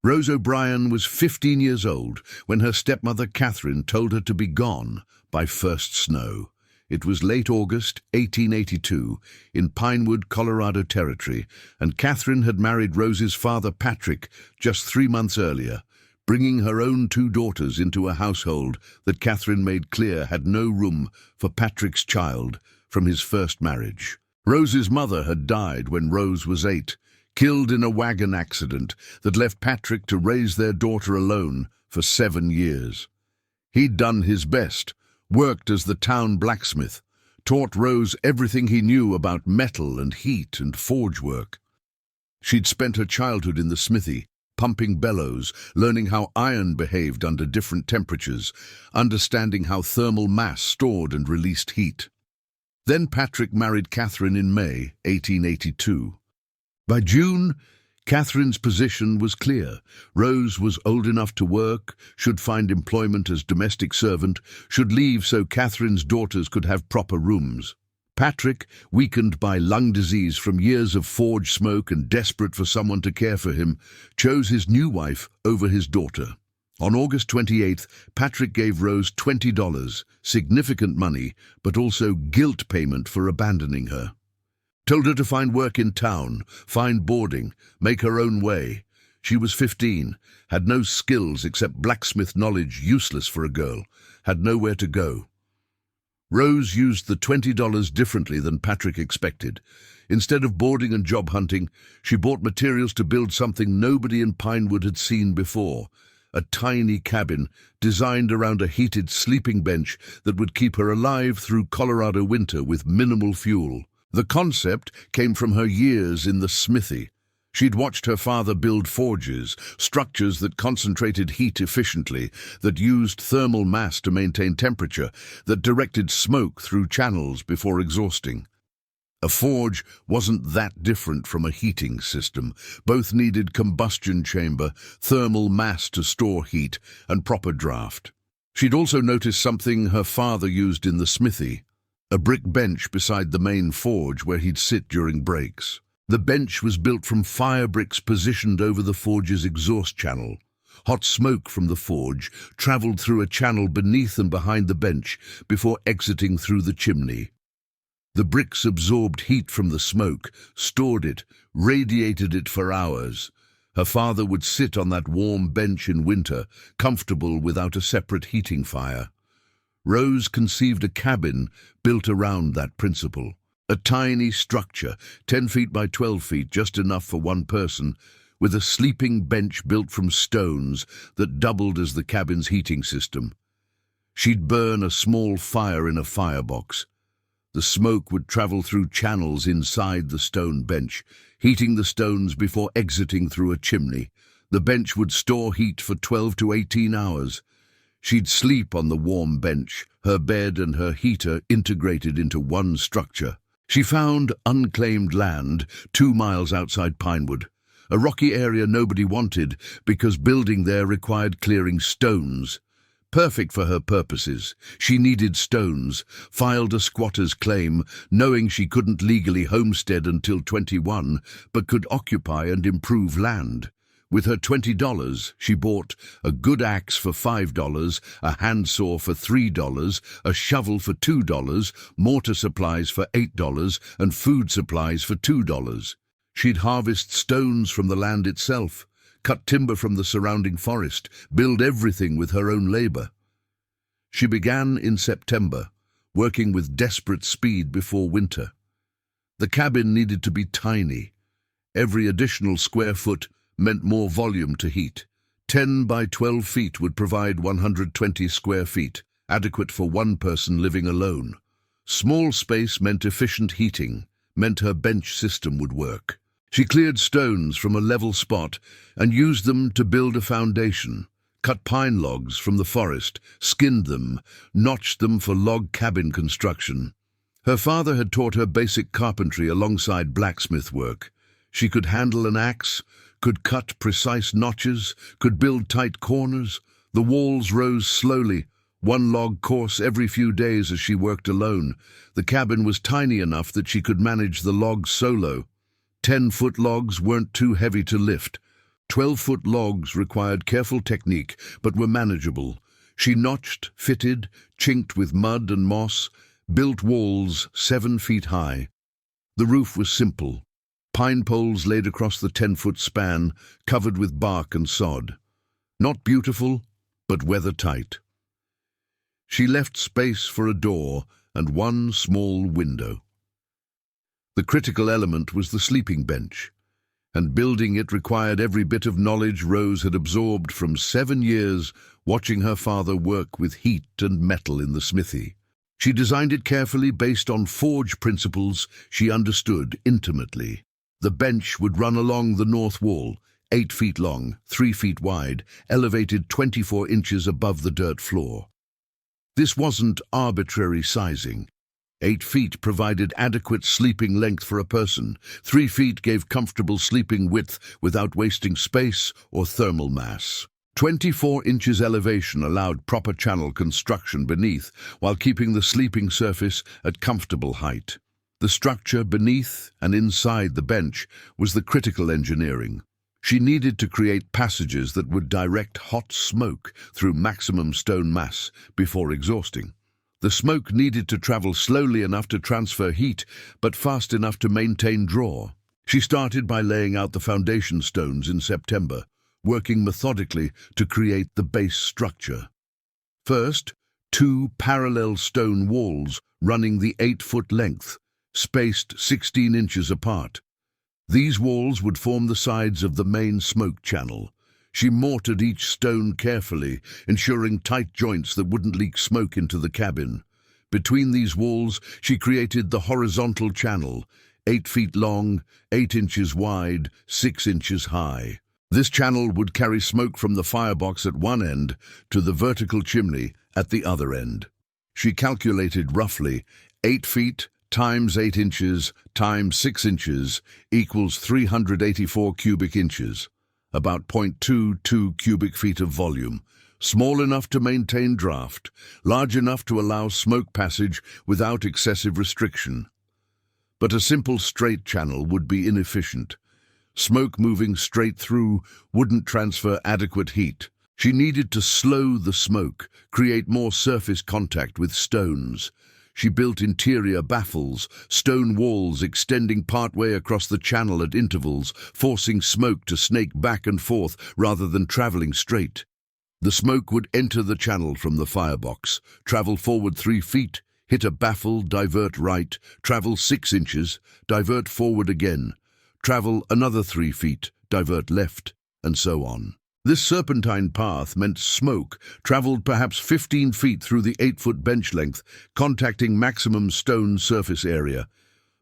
Rose O'Brien was 15 years old when her stepmother Catherine told her to be gone by first snow. It was late August 1882 in Pinewood, Colorado Territory, and Catherine had married Rose's father Patrick just 3 months earlier, bringing her own 2 daughters into a household that Catherine made clear had no room for Patrick's child from his first marriage. Rose's mother had died when Rose was 8, killed in a wagon accident that left Patrick to raise their daughter alone for 7 years. He'd done his best, worked as the town blacksmith, taught Rose everything he knew about metal and heat and forge work. She'd spent her childhood in the smithy, pumping bellows, learning how iron behaved under different temperatures, understanding how thermal mass stored and released heat. Then Patrick married Catherine in May 1882. By June, Catherine's position was clear. Rose was old enough to work, should find employment as domestic servant, should leave so Catherine's daughters could have proper rooms. Patrick, weakened by lung disease from years of forge smoke and desperate for someone to care for him, chose his new wife over his daughter. On August 28th, Patrick gave Rose $20, significant money, but also guilt payment for abandoning her. Told her to find work in town, find boarding, make her own way. She was 15, had no skills except blacksmith knowledge useless for a girl, had nowhere to go. Rose used the $20 differently than Patrick expected. Instead of boarding and job hunting, she bought materials to build something nobody in Pinewood had seen before, a tiny cabin designed around a heated sleeping bench that would keep her alive through Colorado winter with minimal fuel. The concept came from her years in the smithy. She'd watched her father build forges, structures that concentrated heat efficiently, that used thermal mass to maintain temperature, that directed smoke through channels before exhausting. A forge wasn't that different from a heating system. Both needed combustion chamber, thermal mass to store heat, and proper draft. She'd also noticed something her father used in the smithy. A brick bench beside the main forge where he'd sit during breaks. The bench was built from fire bricks positioned over the forge's exhaust channel. Hot smoke from the forge traveled through a channel beneath and behind the bench before exiting through the chimney. The bricks absorbed heat from the smoke, stored it, radiated it for hours. Her father would sit on that warm bench in winter, comfortable without a separate heating fire. Rose conceived a cabin built around that principle. A tiny structure, 10 feet by 12 feet, just enough for one person, with a sleeping bench built from stones that doubled as the cabin's heating system. She'd burn a small fire in a firebox. The smoke would travel through channels inside the stone bench, heating the stones before exiting through a chimney. The bench would store heat for 12 to 18 hours. She'd sleep on the warm bench, her bed and her heater integrated into one structure. She found unclaimed land 2 miles outside Pinewood, a rocky area nobody wanted because building there required clearing stones. Perfect for her purposes, she needed stones, filed a squatter's claim, knowing she couldn't legally homestead until 21, but could occupy and improve land. With her $20, she bought a good axe for $5, a handsaw for $3, a shovel for $2, mortar supplies for $8, and food supplies for $2. She'd harvest stones from the land itself, cut timber from the surrounding forest, build everything with her own labor. She began in September, working with desperate speed before winter. The cabin needed to be tiny. Every additional square foot meant more volume to heat. 10 by 12 feet would provide 120 square feet, adequate for one person living alone. Small space meant efficient heating, meant her bench system would work. She cleared stones from a level spot and used them to build a foundation, cut pine logs from the forest, skinned them, notched them for log cabin construction. Her father had taught her basic carpentry alongside blacksmith work. She could handle an axe, could cut precise notches, could build tight corners. The walls rose slowly, one log course every few days as she worked alone. The cabin was tiny enough that she could manage the logs solo. 10-foot logs weren't too heavy to lift. 12-foot logs required careful technique, but were manageable. She notched, fitted, chinked with mud and moss, built walls 7 feet high. The roof was simple. Pine poles laid across the 10-foot span, covered with bark and sod. Not beautiful, but weather-tight. She left space for a door and one small window. The critical element was the sleeping bench, and building it required every bit of knowledge Rose had absorbed from 7 years watching her father work with heat and metal in the smithy. She designed it carefully based on forge principles she understood intimately. The bench would run along the north wall, 8 feet long, 3 feet wide, elevated 24 inches above the dirt floor. This wasn't arbitrary sizing. 8 feet provided adequate sleeping length for a person. 3 feet gave comfortable sleeping width without wasting space or thermal mass. 24 inches elevation allowed proper channel construction beneath, while keeping the sleeping surface at comfortable height. The structure beneath and inside the bench was the critical engineering. She needed to create passages that would direct hot smoke through maximum stone mass before exhausting. The smoke needed to travel slowly enough to transfer heat, but fast enough to maintain draw. She started by laying out the foundation stones in September, working methodically to create the base structure. First, 2 parallel stone walls running the 8-foot length, spaced 16 inches apart. These walls would form the sides of the main smoke channel. She mortared each stone carefully, ensuring tight joints that wouldn't leak smoke into the cabin. Between these walls, she created the horizontal channel, 8 feet long, 8 inches wide, 6 inches high. This channel would carry smoke from the firebox at one end to the vertical chimney at the other end. She calculated roughly 8 feet times 8 inches times 6 inches equals 384 cubic inches, about 0.22 cubic feet of volume, small enough to maintain draft, large enough to allow smoke passage without excessive restriction. But a simple straight channel would be inefficient. Smoke moving straight through wouldn't transfer adequate heat. She needed to slow the smoke, create more surface contact with stones. She built interior baffles, stone walls extending partway across the channel at intervals, forcing smoke to snake back and forth rather than traveling straight. The smoke would enter the channel from the firebox, travel forward 3 feet, hit a baffle, divert right, travel 6 inches, divert forward again, travel another 3 feet, divert left, and so on. This serpentine path meant smoke traveled perhaps 15 feet through the 8-foot bench length, contacting maximum stone surface area.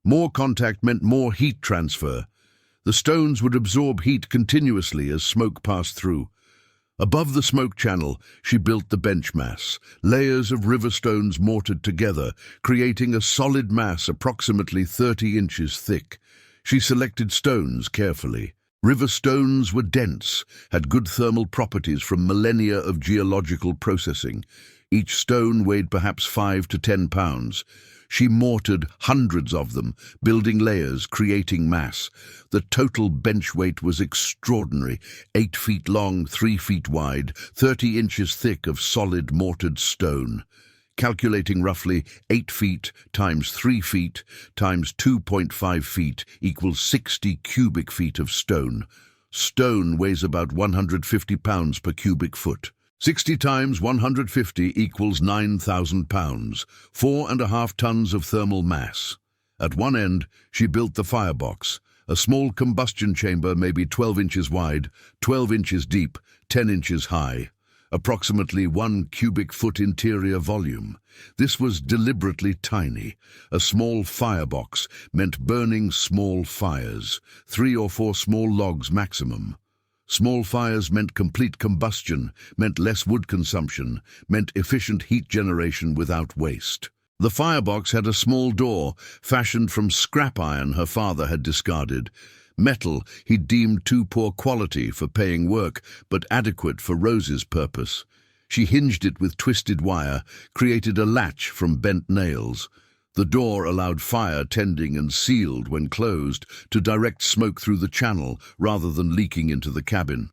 More contact meant more heat transfer. The stones would absorb heat continuously as smoke passed through. Above the smoke channel, she built the bench mass, layers of river stones mortared together, creating a solid mass approximately 30 inches thick. She selected stones carefully. River stones were dense, had good thermal properties from millennia of geological processing. Each stone weighed perhaps 5 to 10 pounds. She mortared hundreds of them, building layers, creating mass. The total bench weight was extraordinary, 8 feet long, 3 feet wide, 30 inches thick of solid mortared stone. Calculating roughly 8 feet times 3 feet times 2.5 feet equals 60 cubic feet of stone. Stone weighs about 150 pounds per cubic foot. 60 times 150 equals 9,000 pounds, 4.5 tons of thermal mass. At one end, she built the firebox, a small combustion chamber maybe 12 inches wide, 12 inches deep, 10 inches high. Approximately 1 cubic foot interior volume. This was deliberately tiny. A small firebox meant burning small fires, 3 or 4 small logs maximum. Small fires meant complete combustion, meant less wood consumption, meant efficient heat generation without waste. The firebox had a small door, fashioned from scrap iron her father had discarded. Metal he deemed too poor quality for paying work, but adequate for Rose's purpose. She hinged it with twisted wire, created a latch from bent nails. The door allowed fire tending and sealed when closed to direct smoke through the channel rather than leaking into the cabin.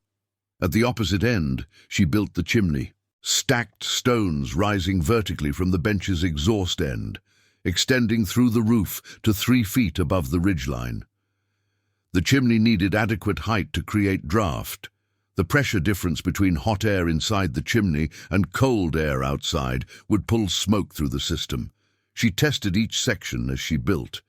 At the opposite end, she built the chimney, stacked stones rising vertically from the bench's exhaust end, extending through the roof to 3 feet above the ridgeline. The chimney needed adequate height to create draft. The pressure difference between hot air inside the chimney and cold air outside would pull smoke through the system. She tested each section as she built.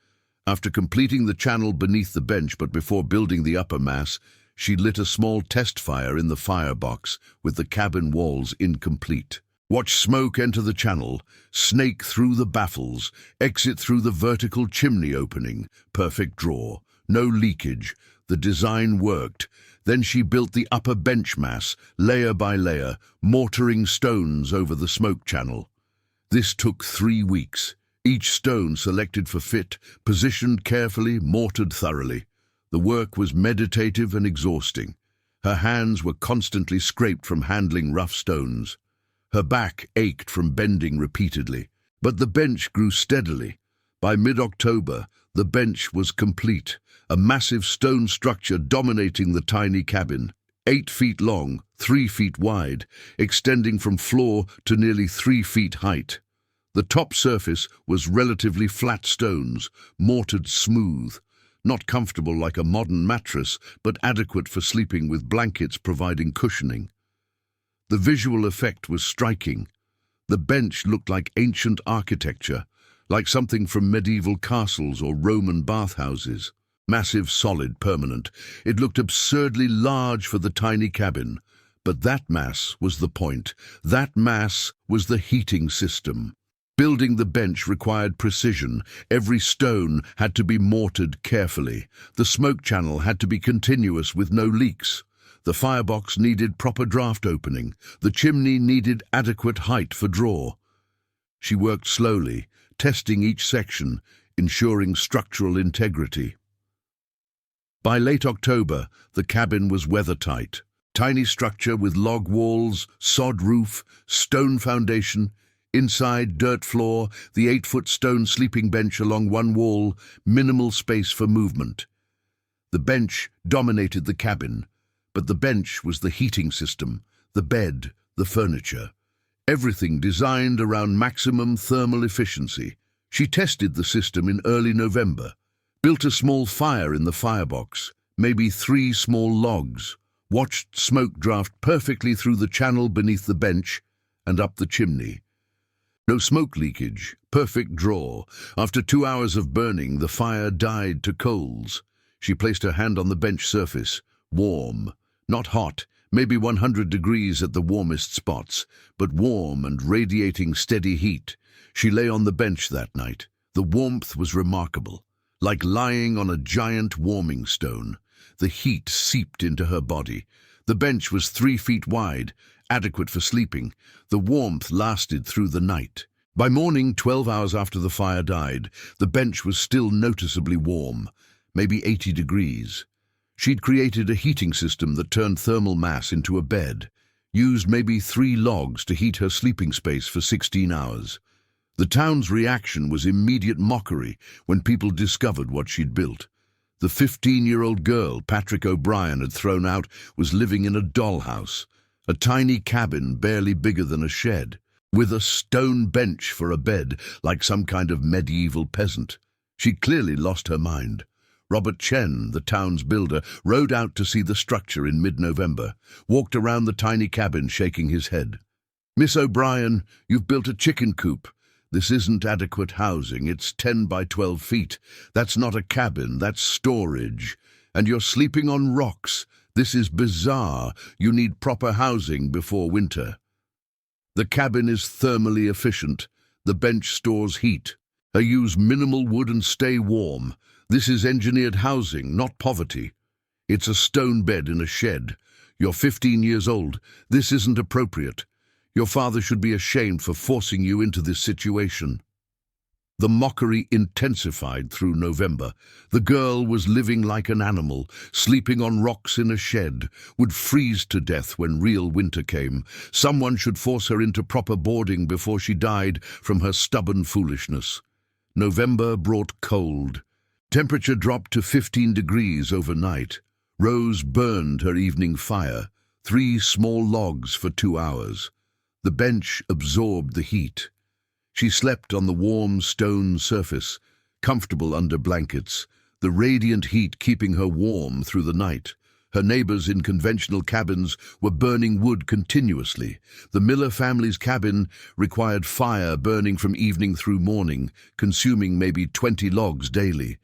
After completing the channel beneath the bench but before building the upper mass, she lit a small test fire in the firebox with the cabin walls incomplete. Watch smoke enter the channel, snake through the baffles, exit through the vertical chimney opening. Perfect draw. No leakage. The design worked. Then she built the upper bench mass, layer by layer, mortaring stones over the smoke channel. This took 3 weeks. Each stone selected for fit, positioned carefully, mortared thoroughly. The work was meditative and exhausting. Her hands were constantly scraped from handling rough stones. Her back ached from bending repeatedly. But the bench grew steadily. By mid-October, the bench was complete, a massive stone structure dominating the tiny cabin, 8 feet long, 3 feet wide, extending from floor to nearly 3 feet height. The top surface was relatively flat stones, mortared smooth, not comfortable like a modern mattress, but adequate for sleeping with blankets providing cushioning. The visual effect was striking. The bench looked like ancient architecture, like something from medieval castles or Roman bathhouses. Massive, solid, permanent. It looked absurdly large for the tiny cabin. But that mass was the point. That mass was the heating system. Building the bench required precision. Every stone had to be mortared carefully. The smoke channel had to be continuous with no leaks. The firebox needed proper draft opening. The chimney needed adequate height for draw. She worked slowly, testing each section, ensuring structural integrity. By late October, the cabin was weathertight. Tiny structure with log walls, sod roof, stone foundation. Inside, dirt floor, the 8-foot stone sleeping bench along one wall, minimal space for movement. The bench dominated the cabin, but the bench was the heating system, the bed, the furniture. Everything designed around maximum thermal efficiency. She tested the system in early November, built a small fire in the firebox, maybe 3 small logs, watched smoke draft perfectly through the channel beneath the bench and up the chimney. No smoke leakage, perfect draw. After 2 hours of burning, the fire died to coals. She placed her hand on the bench surface. Warm, not hot, maybe 100 degrees at the warmest spots, but warm and radiating steady heat. She lay on the bench that night. The warmth was remarkable, like lying on a giant warming stone. The heat seeped into her body. The bench was 3 feet wide, adequate for sleeping. The warmth lasted through the night. By morning, 12 hours after the fire died, the bench was still noticeably warm, maybe 80 degrees. She'd created a heating system that turned thermal mass into a bed, used maybe 3 logs to heat her sleeping space for 16 hours. The town's reaction was immediate mockery when people discovered what she'd built. The 15-year-old girl Patrick O'Brien had thrown out was living in a dollhouse, a tiny cabin barely bigger than a shed, with a stone bench for a bed, like some kind of medieval peasant. She'd clearly lost her mind. Robert Chen, the town's builder, rode out to see the structure in mid-November, walked around the tiny cabin shaking his head. "Miss O'Brien, you've built a chicken coop. This isn't adequate housing. It's 10 by 12 feet. That's not a cabin, that's storage. And you're sleeping on rocks. This is bizarre. You need proper housing before winter. The cabin is thermally efficient. The bench stores heat. I use minimal wood and stay warm. This is engineered housing, not poverty. It's a stone bed in a shed. You're 15 years old. This isn't appropriate. Your father should be ashamed for forcing you into this situation." The mockery intensified through November. The girl was living like an animal, sleeping on rocks in a shed, would freeze to death when real winter came. Someone should force her into proper boarding before she died from her stubborn foolishness. November brought cold. Temperature dropped to 15 degrees overnight. Rose burned her evening fire, 3 small logs for 2 hours. The bench absorbed the heat. She slept on the warm stone surface, comfortable under blankets, the radiant heat keeping her warm through the night. Her neighbors in conventional cabins were burning wood continuously. The Miller family's cabin required fire burning from evening through morning, consuming maybe 20 logs daily.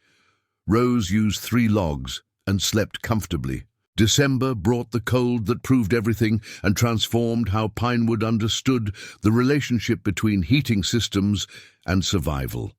Rose used 3 logs and slept comfortably. December brought the cold that proved everything and transformed how Pinewood understood the relationship between heating systems and survival.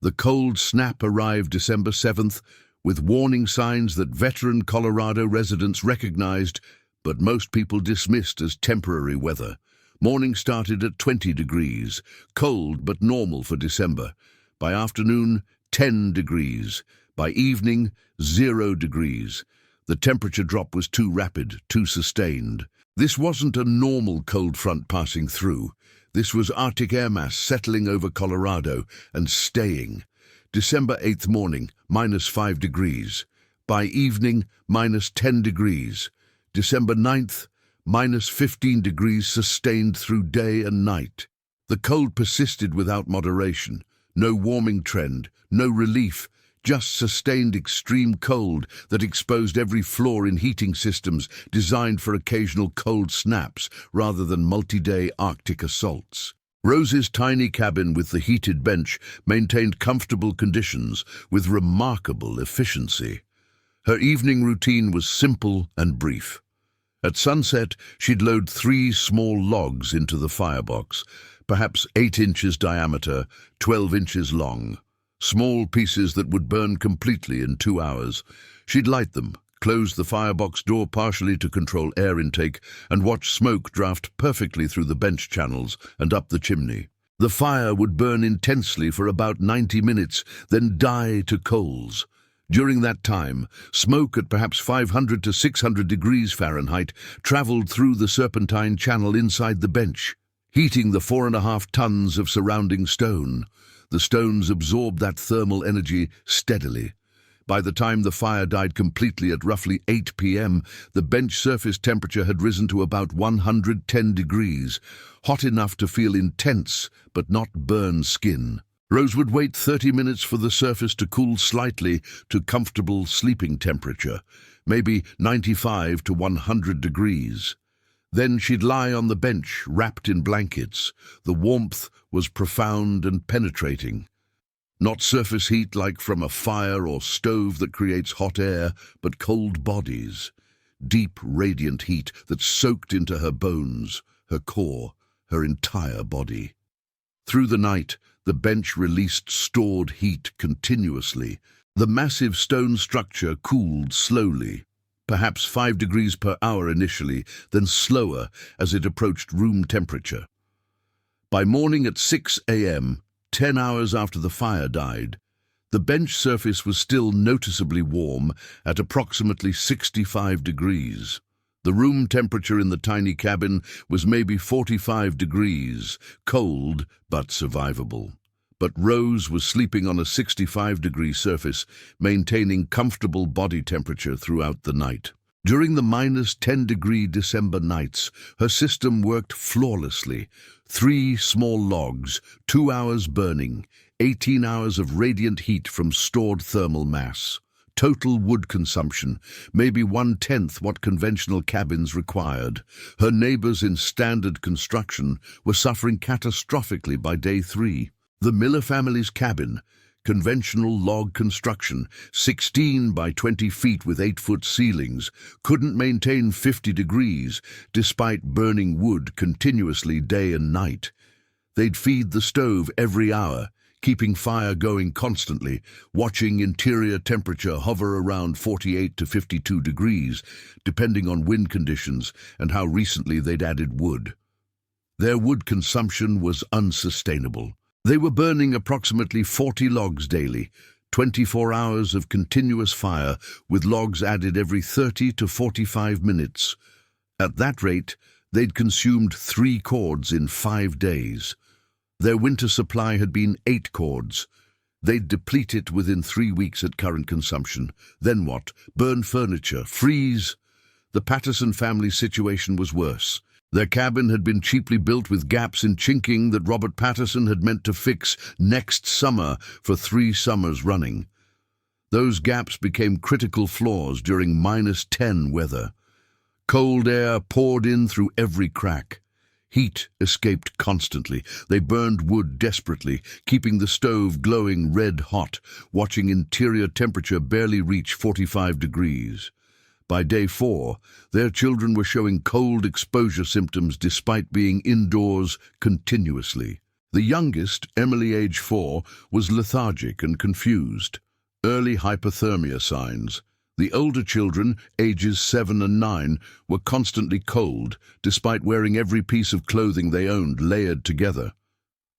The cold snap arrived December 7th, with warning signs that veteran Colorado residents recognized, but most people dismissed as temporary weather. Morning started at 20 degrees, cold but normal for December. By afternoon, 10 degrees. By evening, 0 degrees. The temperature drop was too rapid, too sustained. This wasn't a normal cold front passing through. This was Arctic air mass settling over Colorado and staying. December 8th morning, -5 degrees. By evening, -10 degrees. December 9th, -15 degrees sustained through day and night. The cold persisted without moderation. No warming trend, no relief, just sustained extreme cold that exposed every flaw in heating systems designed for occasional cold snaps rather than multi-day Arctic assaults. Rose's tiny cabin with the heated bench maintained comfortable conditions with remarkable efficiency. Her evening routine was simple and brief. At sunset, she'd load 3 small logs into the firebox, perhaps 8 inches diameter, 12 inches long. Small pieces that would burn completely in 2 hours. She'd light them, close the firebox door partially to control air intake, and watch smoke draft perfectly through the bench channels and up the chimney. The fire would burn intensely for about 90 minutes, then die to coals. During that time, smoke at perhaps 500 to 600 degrees Fahrenheit traveled through the serpentine channel inside the bench, heating the 4.5 tons of surrounding stone. The stones absorbed that thermal energy steadily. By the time the fire died completely at roughly 8 p.m., the bench surface temperature had risen to about 110 degrees, hot enough to feel intense but not burn skin. Rose would wait 30 minutes for the surface to cool slightly to comfortable sleeping temperature, maybe 95 to 100 degrees. Then she'd lie on the bench, wrapped in blankets. The warmth was profound and penetrating. Not surface heat like from a fire or stove that creates hot air, but cold bodies. Deep, radiant heat that soaked into her bones, her core, her entire body. Through the night, the bench released stored heat continuously. The massive stone structure cooled slowly, perhaps 5 degrees per hour initially, then slower as it approached room temperature. By morning at 6 a.m., 10 hours after the fire died, the bench surface was still noticeably warm at approximately 65 degrees. The room temperature in the tiny cabin was maybe 45 degrees, cold but survivable. But Rose was sleeping on a 65-degree surface, maintaining comfortable body temperature throughout the night. During the -10-degree December nights, her system worked flawlessly. 3 small logs, 2 hours burning, 18 hours of radiant heat from stored thermal mass. Total wood consumption, maybe 1/10 what conventional cabins required. Her neighbors in standard construction were suffering catastrophically by day 3. The Miller family's cabin, conventional log construction, 16 by 20 feet with 8-foot ceilings, couldn't maintain 50 degrees despite burning wood continuously day and night. They'd feed the stove every hour, keeping fire going constantly, watching interior temperature hover around 48 to 52 degrees, depending on wind conditions and how recently they'd added wood. Their wood consumption was unsustainable. They were burning approximately 40 logs daily, 24 hours of continuous fire, with logs added every 30 to 45 minutes. At that rate, they'd consumed 3 cords in 5 days. Their winter supply had been 8 cords, They'd deplete it within 3 weeks at current consumption. Then what? Burn furniture, freeze? The Patterson family's situation was worse. Their cabin had been cheaply built with gaps in chinking that Robert Patterson had meant to fix next summer for 3 summers running. Those gaps became critical flaws during -10 weather. Cold air poured in through every crack. Heat escaped constantly. They burned wood desperately, keeping the stove glowing red-hot, watching interior temperature barely reach 45 degrees. By day 4, their children were showing cold exposure symptoms despite being indoors continuously. The youngest, Emily, age 4, was lethargic and confused. Early hypothermia signs. The older children, ages 7 and 9, were constantly cold, despite wearing every piece of clothing they owned layered together.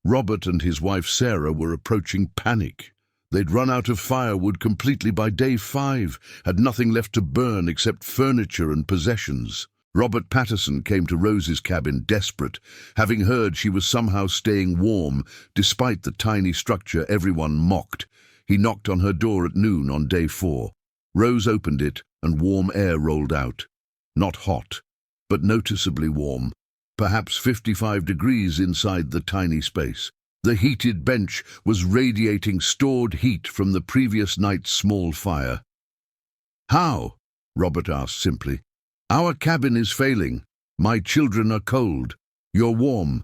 Robert and his wife Sarah were approaching panic. They'd run out of firewood completely by day 5, had nothing left to burn except furniture and possessions. Robert Patterson came to Rose's cabin desperate, having heard she was somehow staying warm, despite the tiny structure everyone mocked. He knocked on her door at noon on day 4. Rose opened it, and warm air rolled out. Not hot, but noticeably warm. Perhaps 55 degrees inside the tiny space. The heated bench was radiating stored heat from the previous night's small fire. "How?" Robert asked simply. "Our cabin is failing. My children are cold. You're warm.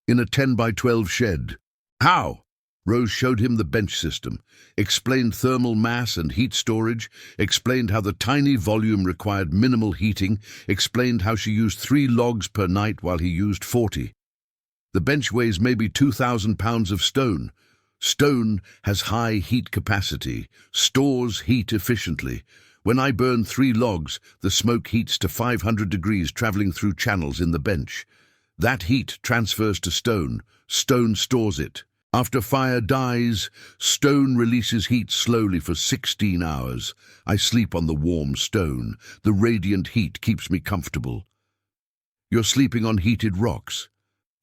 In a 10 by 12 shed." "How?" Rose showed him the bench system, explained thermal mass and heat storage, explained how the tiny volume required minimal heating, explained how she used 3 logs per night while he used 40. "The bench weighs maybe 2,000 pounds of stone. Stone has high heat capacity, stores heat efficiently. When I burn 3 logs, the smoke heats to 500 degrees traveling through channels in the bench. That heat transfers to stone. Stone stores it. After fire dies, stone releases heat slowly for 16 hours. I sleep on the warm stone. The radiant heat keeps me comfortable." "You're sleeping on heated rocks."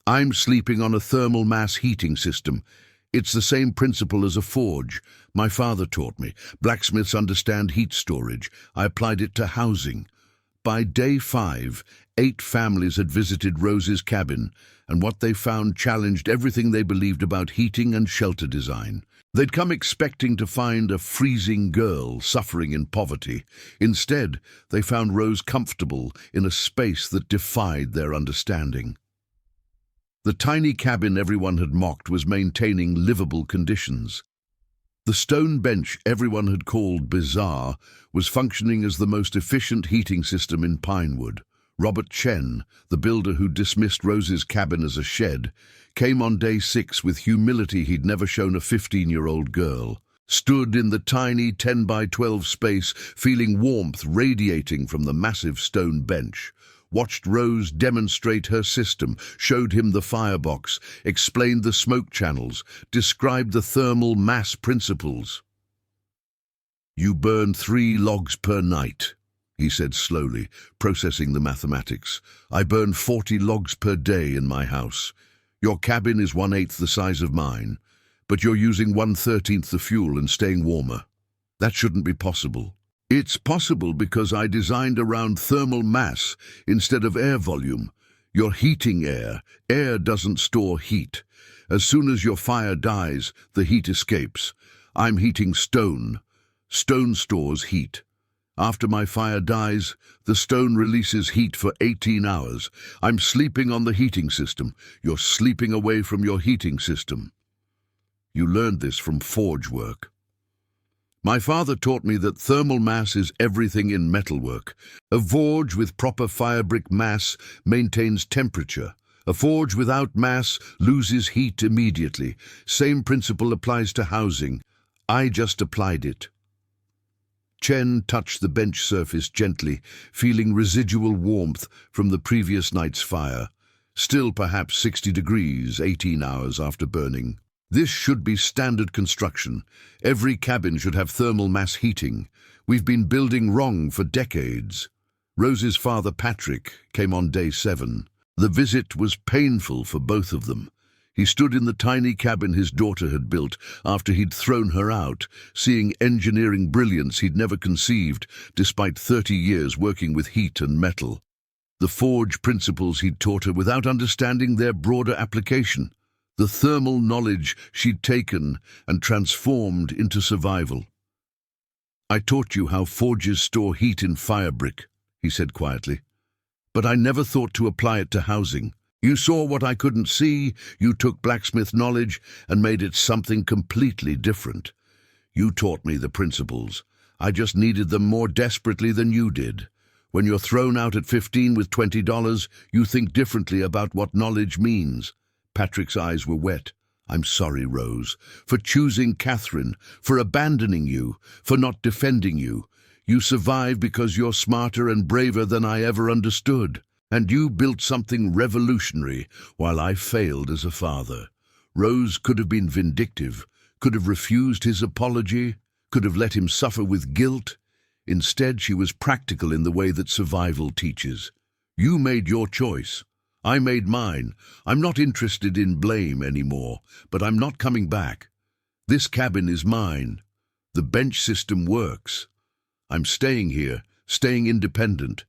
"I'm sleeping on a thermal mass heating system. It's the same principle as a forge. My father taught me. Blacksmiths understand heat storage. I applied it to housing." By day 5, 8 families had visited Rose's cabin, and what they found challenged everything they believed about heating and shelter design. They'd come expecting to find a freezing girl suffering in poverty. Instead, they found Rose comfortable in a space that defied their understanding. The tiny cabin everyone had mocked was maintaining livable conditions. The stone bench everyone had called bizarre was functioning as the most efficient heating system in Pinewood. Robert Chen, the builder who dismissed Rose's cabin as a shed, came on day 6 with humility he'd never shown a 15-year-old girl. Stood in the tiny 10 by 12 space, feeling warmth radiating from the massive stone bench. Watched Rose demonstrate her system, showed him the firebox, explained the smoke channels, described the thermal mass principles. "You burn 3 logs per night," he said slowly, processing the mathematics. "I burn 40 logs per day in my house. Your cabin is 1/8 the size of mine, but you're using 1/13 the fuel and staying warmer. That shouldn't be possible." "It's possible because I designed around thermal mass instead of air volume. You're heating air. Air doesn't store heat. As soon as your fire dies, the heat escapes. I'm heating stone. Stone stores heat. After my fire dies, the stone releases heat for 18 hours. I'm sleeping on the heating system. You're sleeping away from your heating system." "You learned this from forge work." "My father taught me that thermal mass is everything in metalwork. A forge with proper firebrick mass maintains temperature. A forge without mass loses heat immediately. Same principle applies to housing. I just applied it." Chen touched the bench surface gently, feeling residual warmth from the previous night's fire. Still perhaps 60 degrees 18 hours after burning. "This should be standard construction. Every cabin should have thermal mass heating. We've been building wrong for decades." Rose's father, Patrick, came on day 7. The visit was painful for both of them. He stood in the tiny cabin his daughter had built after he'd thrown her out, seeing engineering brilliance he'd never conceived, despite 30 years working with heat and metal. The forge principles he'd taught her without understanding their broader application. The thermal knowledge she'd taken and transformed into survival. "I taught you how forges store heat in fire brick," he said quietly. "But I never thought to apply it to housing. You saw what I couldn't see, you took blacksmith knowledge and made it something completely different. You taught me the principles. I just needed them more desperately than you did. When you're thrown out at 15 with $20, you think differently about what knowledge means." Patrick's eyes were wet. "I'm sorry, Rose, for choosing Catherine, for abandoning you, for not defending you. You survived because you're smarter and braver than I ever understood. And you built something revolutionary while I failed as a father." Rose could have been vindictive, could have refused his apology, could have let him suffer with guilt. Instead, she was practical in the way that survival teaches. "You made your choice. I made mine. I'm not interested in blame anymore, but I'm not coming back. This cabin is mine. The bench system works. I'm staying here, staying independent.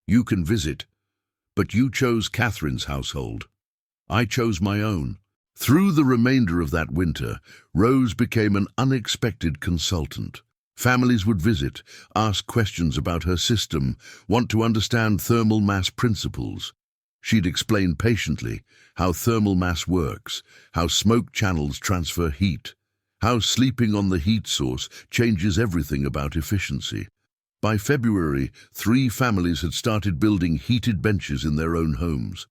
You can visit. But you chose Catherine's household. I chose my own." Through the remainder of that winter, Rose became an unexpected consultant. Families would visit, ask questions about her system, want to understand thermal mass principles. She'd explain patiently how thermal mass works, how smoke channels transfer heat, how sleeping on the heat source changes everything about efficiency. By February, 3 families had started building heated benches in their own homes,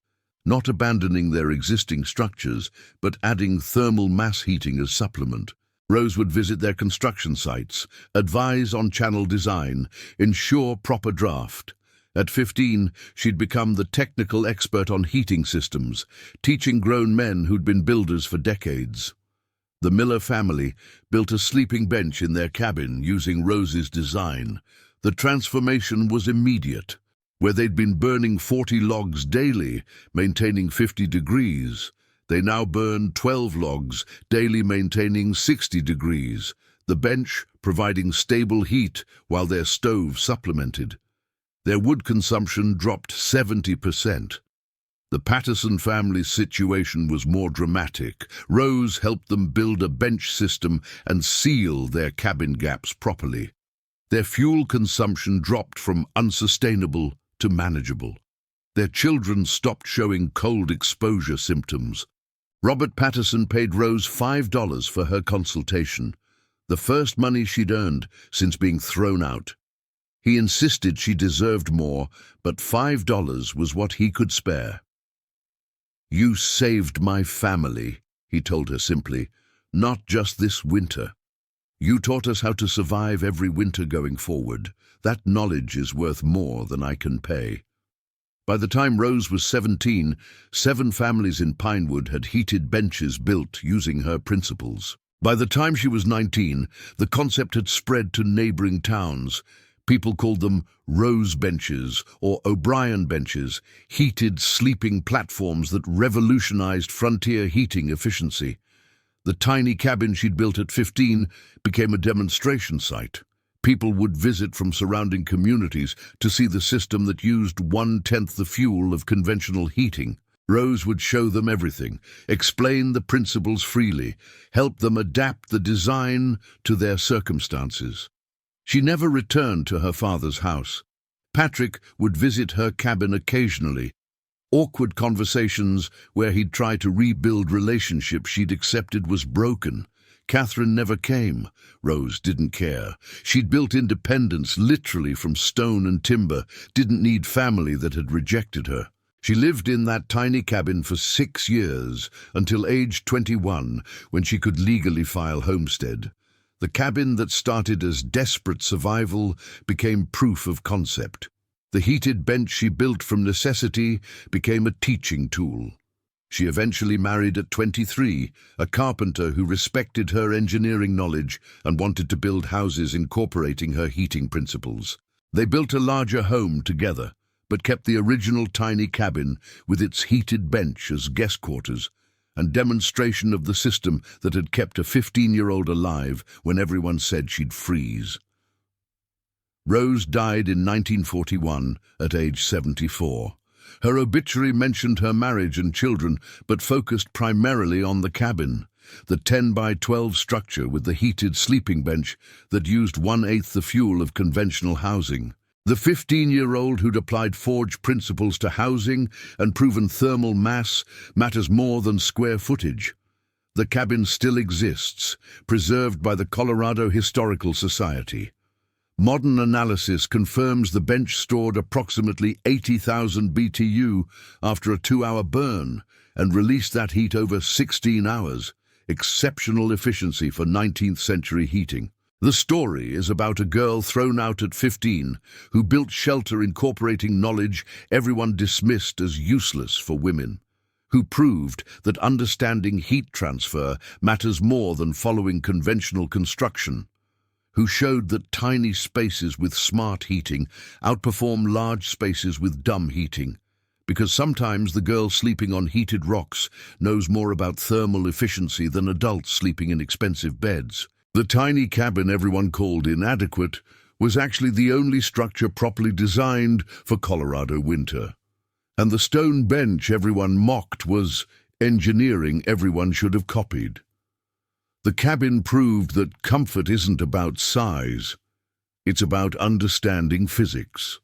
not abandoning their existing structures, but adding thermal mass heating as supplement. Rose would visit their construction sites, advise on channel design, ensure proper draft. At 15, she'd become the technical expert on heating systems, teaching grown men who'd been builders for decades. The Miller family built a sleeping bench in their cabin using Rose's design. The transformation was immediate. Where they'd been burning 40 logs daily, maintaining 50 degrees, they now burned 12 logs, daily maintaining 60 degrees, the bench providing stable heat while their stove supplemented. Their wood consumption dropped 70%. The Patterson family's situation was more dramatic. Rose helped them build a bench system and seal their cabin gaps properly. Their fuel consumption dropped from unsustainable to manageable. Their children stopped showing cold exposure symptoms. Robert Patterson paid Rose $5 for her consultation, the first money she'd earned since being thrown out. He insisted she deserved more, but $5 was what he could spare. "You saved my family," he told her simply, "not just this winter. You taught us how to survive every winter going forward. That knowledge is worth more than I can pay." By the time Rose was 17, 7 families in Pinewood had heated benches built using her principles. By the time she was 19, the concept had spread to neighboring towns. People called them Rose benches or O'Brien benches, heated sleeping platforms that revolutionized frontier heating efficiency. The tiny cabin she'd built at 15 became a demonstration site. People would visit from surrounding communities to see the system that used 1/10 the fuel of conventional heating. Rose would show them everything, explain the principles freely, help them adapt the design to their circumstances. She never returned to her father's house. Patrick would visit her cabin occasionally. Awkward conversations where he'd try to rebuild relationships she'd accepted was broken. Catherine never came. Rose didn't care. She'd built independence literally from stone and timber, didn't need family that had rejected her. She lived in that tiny cabin for 6 years, until age 21, when she could legally file homestead. The cabin that started as desperate survival became proof of concept. The heated bench she built from necessity became a teaching tool. She eventually married at 23, a carpenter who respected her engineering knowledge and wanted to build houses incorporating her heating principles. They built a larger home together, but kept the original tiny cabin with its heated bench as guest quarters. and demonstration of the system that had kept a 15-year-old alive when everyone said she'd freeze. Rose died in 1941 at age 74. Her obituary mentioned her marriage and children, but focused primarily on the cabin, the 10 by 12 structure with the heated sleeping bench that used 1/8 the fuel of conventional housing. The 15-year-old who'd applied Forge principles to housing and proven thermal mass matters more than square footage. The cabin still exists, preserved by the Colorado Historical Society. Modern analysis confirms the bench stored approximately 80,000 BTU after a 2-hour burn and released that heat over 16 hours. Exceptional efficiency for 19th century heating. The story is about a girl thrown out at 15 who built shelter incorporating knowledge everyone dismissed as useless for women, who proved that understanding heat transfer matters more than following conventional construction, who showed that tiny spaces with smart heating outperform large spaces with dumb heating, because sometimes the girl sleeping on heated rocks knows more about thermal efficiency than adults sleeping in expensive beds. The tiny cabin everyone called inadequate was actually the only structure properly designed for Colorado winter. And the stone bench everyone mocked was engineering everyone should have copied. The cabin proved that comfort isn't about size, it's about understanding physics.